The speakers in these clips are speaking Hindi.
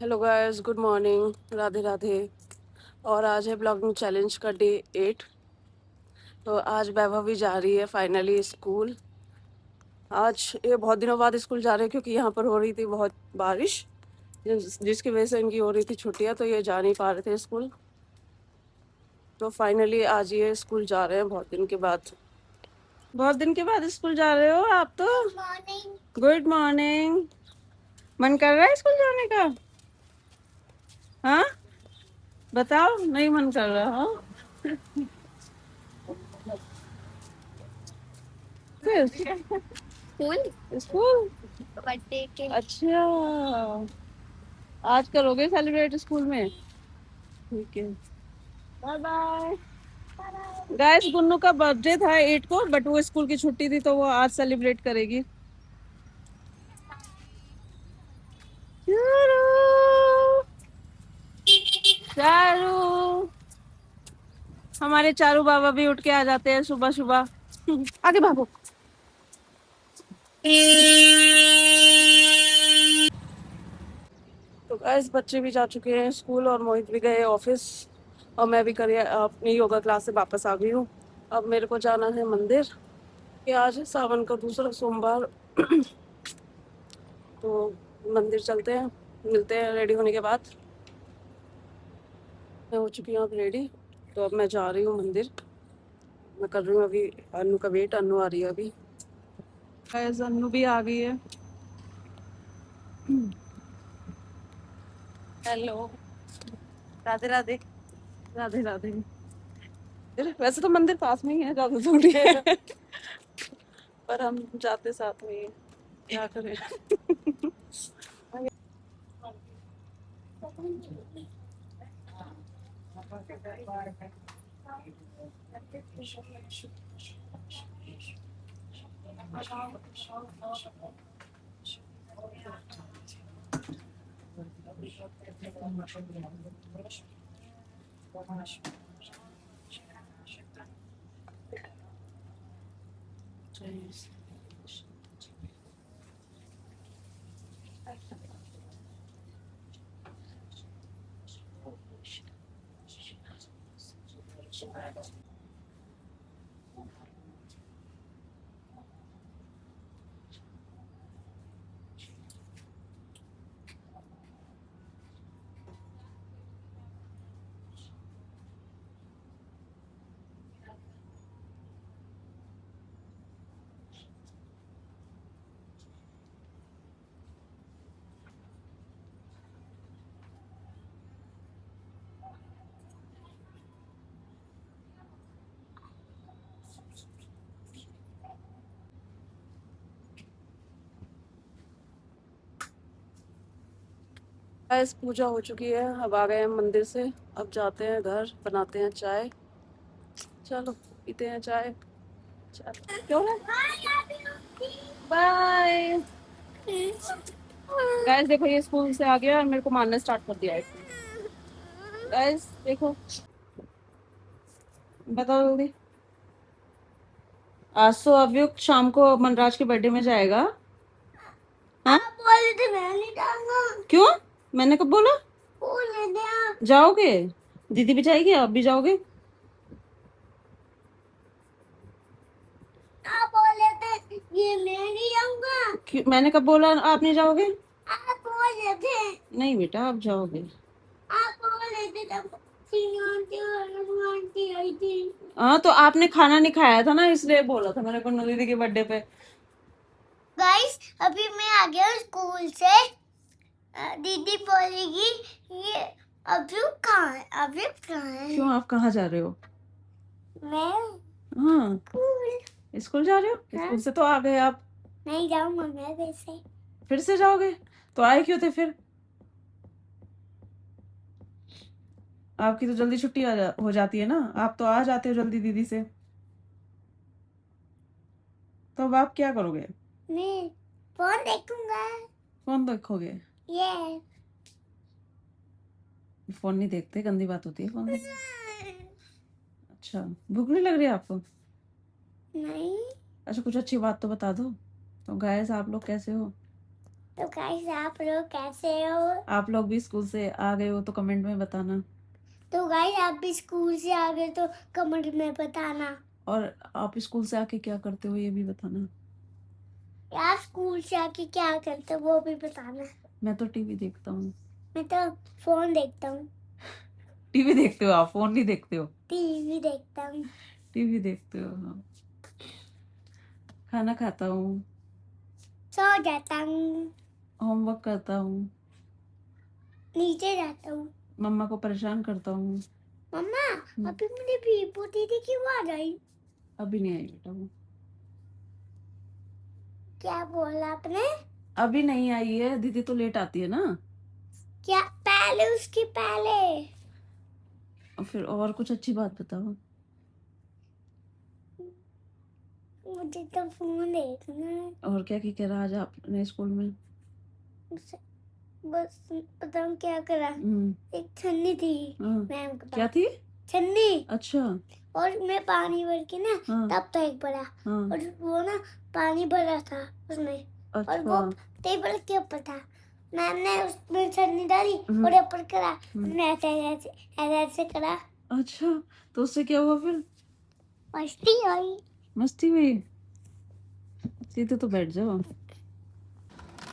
Hello guys, good morning, Radhe Radhe. और आज है ब्लॉगिंग चैलेंज का डे 8। तो आज वैभव भी जा रही है फाइनली स्कूल। आज ये बहुत दिनों बाद स्कूल जा रहे हैं क्योंकि यहाँ पर हो रही थी बहुत बारिश, जिसकी वजह से इनकी हो रही थी छुट्टियाँ, तो ये जा नहीं पा रहे थे स्कूल। तो फाइनली आज ये स्कूल जा रहे हैं बहुत दिन के बाद। बहुत दिन के बाद स्कूल जा रहे हो आप तो। Good morning. मन कर रहा है स्कूल जाने का? हाँ, बताओ, नहीं मन कर रहा? हाँ, फिर स्कूल स्कूल बर्थडे के। अच्छा, आज करोगे सेलिब्रेट स्कूल में? ठीक है, बाय बाय। गाइस, गुन्नू का बर्थडे था 8 को, बट वो स्कूल की छुट्टी थी तो वो आज सेलिब्रेट करेगी। चारू, चारू, हमारे चारू बाबा भी उठ के आ जाते हैं सुबह सुबह। आगे भागो। तो गाइस, बच्चे भी जा चुके हैं स्कूल और मोहित भी गए ऑफिस। और मैं भी करिए अपनी योगा क्लास से वापस आ गई हूँ। अब मेरे को जाना है मंदिर, कि आज है सावन का दूसरा सोमवार। तो मंदिर चलते हैं, मिलते हैं रेडी होने के बाद। मैं हो चुकी हूँ अब रेडी। तो अब मैं जा रही हूँ मंदिर। मैं कर रही हूँ अभी अनु का वेट। अनु आ रही है अभी। गाइस, अनु भी आ गई है। हेलो, राधे राधे। राधे राधे। वैसे तो मंदिर पास में ही है, ज्यादा दूर नहीं है। पर हम जाते साथ में ही हैं। क्या करें। गाइस, पूजा हो चुकी है, अब आ गए हैं मंदिर से। अब जाते हैं घर, बनाते हैं चाय। चलो, पीते हैं चाय। क्यों है? बाय। गाइस देखो, ये स्कूल से आ गया और मेरे को मारना स्टार्ट कर दिया है। गाइस देखो, बताओ जल्दी। आज तो अभियुक्त शाम को मनराज के बर्थडे में जाएगा। हाँ, बोले थे मैं नहीं जाऊंगा। क्यों? मैंने कब बोला? बोले थे आप जाओगे। दीदी भी जाएगी, आप भी जाओगे। आप बोले थे ये मैं नहीं जाऊंगा। मैंने कब बोला आप नहीं जाओगे? आप बोले थे। नहीं बेटा, आप जाओगे। आप बोले थे तब आंटी आई थी। हाँ, तो आपने खाना नहीं खाया था ना, इसलिए बोला था मैंने को दीदी के बर्थडे पे। गाइस, अभी मैं आ गया स्कूल से। दीदी बोलेगी ये अभियुक्त कहाँ है, अभियुक्त कहाँ है। क्यों, आप कहाँ जा रहे हो? मैं हाँ स्कूल जा रहे हो? हाँ? स्कूल से तो आ गए आप। नहीं जाऊंगा मैं वैसे। फिर से जाओगे? तो आए क्यों थे फिर? आपकी तो जल्दी छुट्टी हो जाती है ना, आप तो आ जाते हो जल्दी दीदी से। तो अब आप क्या करोगे? मैं फोन देखूंगा। फोन देखोगे? ये फोन नहीं देखते, गंदी बात होती है फोन देखना। अच्छा, भूख नहीं लग रही है आपको? नहीं। अच्छा, कुछ अच्छी बात तो बता दो। तो गाइस, आप लोग कैसे हो? तो गाइस आप लोग कैसे हो? आप लोग भी स्कूल से आ गए हो तो कमेंट में बताना। तो गाइस आप भी स्कूल से आ गए तो कमेंट में बताना। और आप स्कूल से आके क्या करते हो ये भी बताना। यार स्कूल से आके क्या करते हो वो भी बताना। मैं तो टीवी देखता हूँ। मैं तो फोन देखता हूँ। टीवी देखते हो आप, फोन नहीं देखते हो? टीवी देखता हूँ। टीवी देखते हो हाँ। खाना खाता हूँ। सो जाता हूँ। होमवर्क करता हूँ। नीचे जाता हूँ। मम्मा को परेशान करता हूँ। मम्मा अभी मुझे बीपू दीदी क्यों आ गई? अभी नहीं आई बेटा वो। क्या बोला आपने? अभी नहीं आई है, दीदी तो लेट आती है ना। क्या पहले उसके पहले? और फिर और कुछ अच्छी बात बताओ। मुझे तो फोन देखना है। और क्या क्या करा आज आपने स्कूल में? बस बताऊँ क्या करा? एक छन्नी थी मैम के क्या पास। थी? छन्नी। अच्छा। और मैं पानी भर के ना तब तक भरा। और वो ना पानी भरा था उसमें। और वो टेबल के ऊपर था। मैम ने उसमें छन्नी डाली और ऊपर करा। हमने ऐसे ऐसे ऐसे ऐसे करा। अच्छा, तो उससे क्या हुआ फिर? मस्ती आई। मस्ती हुई? सीधे तो बैठ जाओ।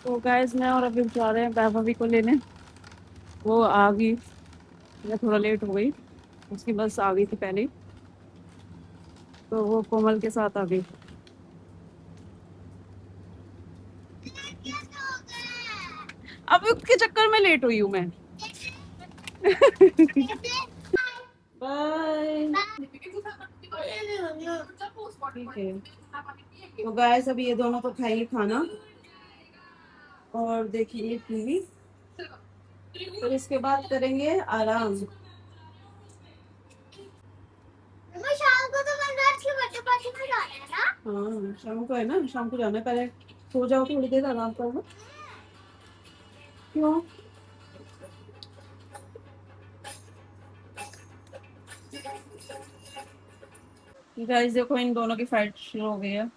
तो गाइस मैं और अभी जा रहे हैं वैभवी को लेने। वो आ गई, मैं थोड़ा लेट हो गई, उसकी बस आ गई थी पहले ही, तो वो कोमल के साथ आ गई। अब उसके चक्कर में लेट हुई हूँ मैं। बाय। ठीक है, तो गाइस अभी ये दोनों तो खाएंगे खाना और देखेंगे टीवी, फिर इसके बाद करेंगे आराम। शाम को तो मनराज के बर्थडे पार्टी में जाना है ना? हाँ शाम को है ना, शाम को जाना है। पहले सो जाओ, थोड़ी देर आराम करो। क्यों? गाइस देखो इन दोनों की फाइट शुरू हो गई है,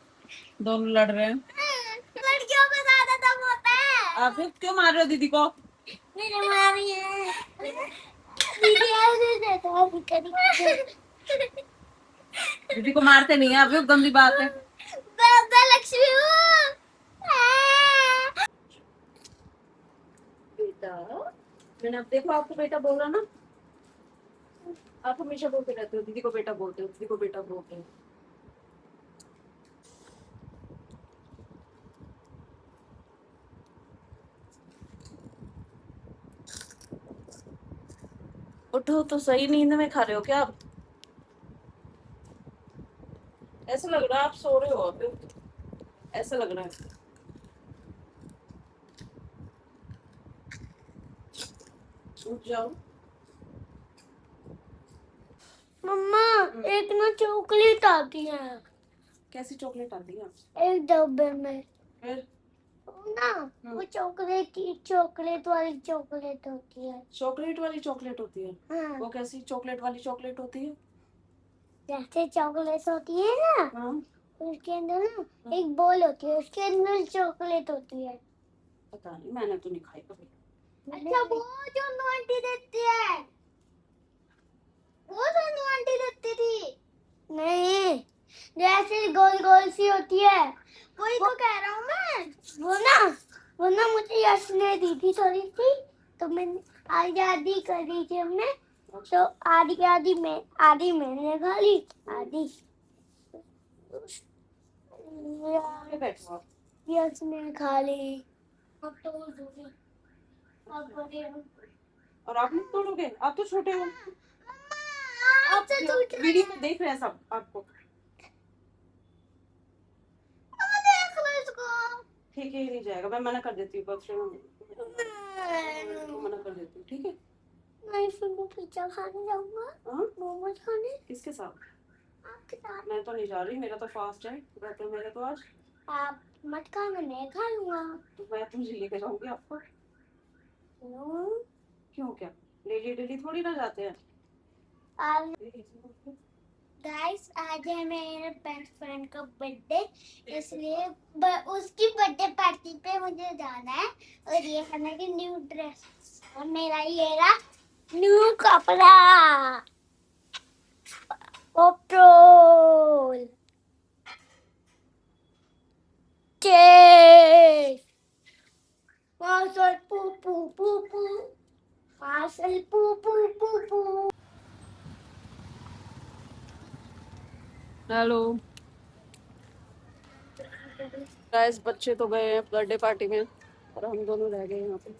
दोनों लड़ रहे हैं। लड़कियों को ज्यादा दम होता है। आप फिर क्यों मार रहे हो दीदी को? मेरे मामी है। दीदी ऐसे देता है अभी करी। दीदी को मारते नहीं है आप, गंदी बात है। बाबा लक्ष्मी हूँ। बेटा मैंने अब देखो आपको बेटा बोला ना, आप हमेशा बोलते रहते हो दीदी को बेटा बोलते हो, दीदी को बेटा बोलते हो। उठो तो सही, नींद में खा रहे हो क्या आप? ऐसा लग रहा है आप सो रहे हो अभी, ऐसा लग रहा है। उठ जाओ। मम्मा एक ना चॉकलेट आती है। कैसी चॉकलेट आती है? एक डब्बे में। फिर ना वो चॉकलेट चॉकलेट वाली चॉकलेट होती है। चॉकलेट वाली चॉकलेट होती है? हाँ। वो कैसी चॉकलेट वाली चॉकलेट होती है? जैसे चॉकलेट होती है ना उसके अंदर ना एक बॉल होती है, उसके अंदर चॉकलेट होती है। पता नहीं, मैंने तो नहीं खाई कभी। अच्छा वो जो आंटी देती है, वो दोनों आंटी देती थी। नहीं, जैसे गोल गोल सी होती है वही तो कह रहा हूँ मैं। वो ना मुझे यश ने दी थी थोड़ी सी, तो मैंने आधी कर दी थी हमने। तो आधी मैंने खा ली, आधी यश ने खा ली। अब तो वो दूंगी। अब बड़े हो। और आप नहीं तोड़ोगे? आप तो छोटे हो। आपसे टूट रहा वीडियो में देख रहे हैं सब आपको। है। देख लो इसको। ठीक है, ही नहीं जाएगा, मैं मना कर देती हूँ बर्थडे में, मना कर देती हूँ ठीक है। नहीं फिर मैं पिज्जा खाने जाऊंगा। मोमोज खाने। किसके साथ? आपके साथ। मैं तो नहीं जा रही, मेरा तो फास्ट है बर्थडे मेरा तो आज। आप मत खाना, मैं खा लूंगा। तो मैं तुझे लेके जाऊंगी आपको। क्यों क्या? डेली डेली थोड़ी ना जाते हैं। आप गाइस आज है मेरे बेस्ट फ्रेंड का बर्थडे, इसलिए उसकी बर्थडे पार्टी पे मुझे जाना है। और ये है मेरी न्यू ड्रेस और मेरा ये रहा न्यू कपड़ा। पेट्रोल केक पार्सल पू पू पू पू पार्सल पू पू पू पू। हेलो गाइस, बच्चे तो गए हैं बर्थडे पार्टी में और हम दोनों रह गए यहाँ पे।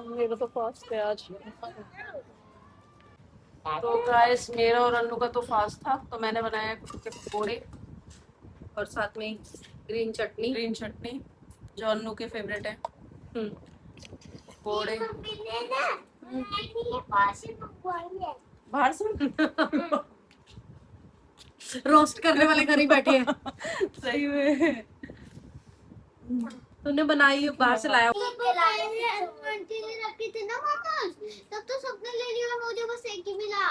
मेरा तो फास्ट है आज। तो गाइस मेरा और अन्नू का तो फास्ट था, तो मैंने बनाया कुछ के पकौड़े और साथ में ग्रीन चटनी। ग्रीन चटनी जो अन्नू के फेवरेट है। पकौड़े मम्मी ने ना ये पार्सल मंगवाई है। बाहर से रोस्ट करने वाले घर ही बैठे हैं। सही में तूने बनाई बाहर से लाया। आंटी ने रखी थी ना मोमोज, तब तो सबने ले लिया, मुझे बस एक ही मिला।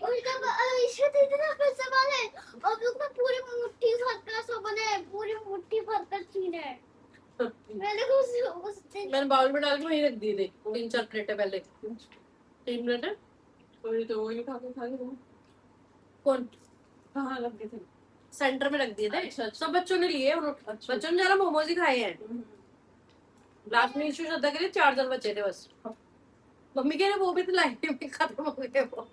और तब इसे दे देना फिर से वाले, और लोग ना पूरी मुट्ठी भर कर सब बने, पूरी मुट्ठी भर कर छीने। मैंने उस दिन मैंने बाउल में डाल के वहीं रख दी थी 3-4 प्लेटें पहले। 3 प्लेटें वही तो वही खा के कौन कहाँ लग गए थे? सेंटर में रख दिए थे। अच्छा, अच्छा। सब बच्चों ने लिए। अच्छा। बच्चों ने ज्यादा मोमोज ही खाए हैं। लास्ट में इशू श्रद्धा के लिए 4 जन बचे थे बस। मम्मी कह रहे वो भी तो लाइन में खत्म हो गए वो।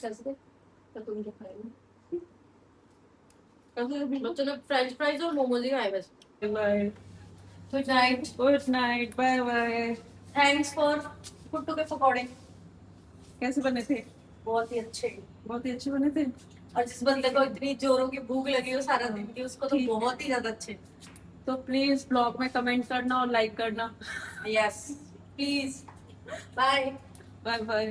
कैसे तो तुम क्या खाए? बच्चों ने फ्रेंच फ्राइज और मोमोज ही खाए बस। Bye good night. Good night, bye bye. Thanks for puttu के पकौड़े। कैसे बने थे? बहुत ही अच्छे। बहुत ही अच्छे बने थे। और जिस बंदे को इतनी जोरों की भूख लगी हो सारा दिन की, उसको तो ठीक है। बहुत ही ज्यादा अच्छे। तो प्लीज ब्लॉग में कमेंट करना और लाइक करना। Yes please. Bye. Bye bye.